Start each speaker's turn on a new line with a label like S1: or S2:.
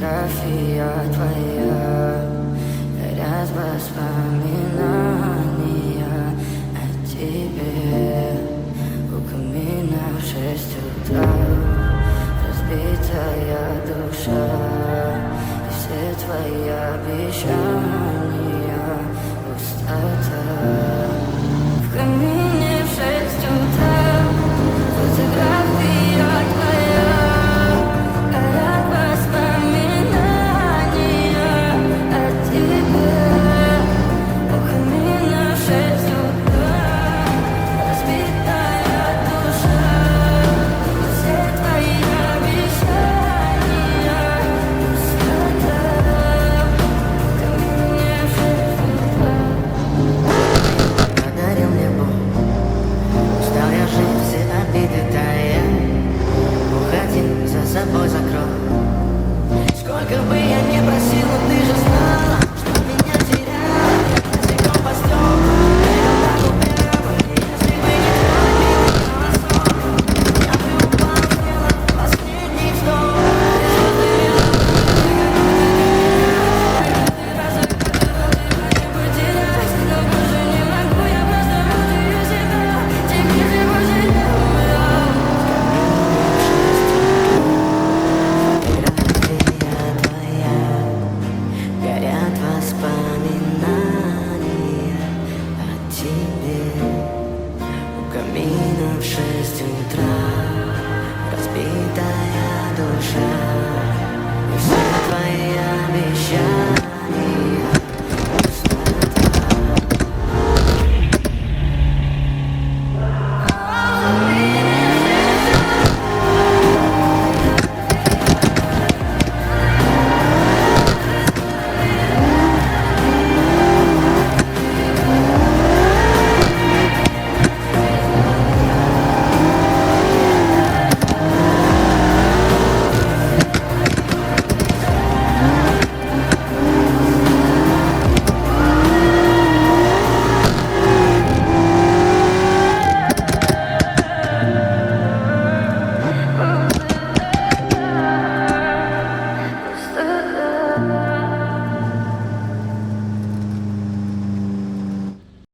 S1: фотография твоя, горят воспоминания о тебе. У камина в 6 утра разбитая душа, и все твои обещания пустота. В камине в 6 утра фотография твоя, горят воспоминания о тебе. У камина в 6 утра разбитая душа, все твои обещания пустота. В камине в 6 утра.
S2: Подарил мне Бог, устал я жить, все обиды тая. Уходи, за собой закрой. Сколько бы я ни просил, но ты же знала, что меня терял. Языком по стеклу, я так упрямо. Если бы не твой милый голосок, я бы упал, сделал последний вздох. Горят воспоминания о тебе. У камина в 6 утра разбитая душа.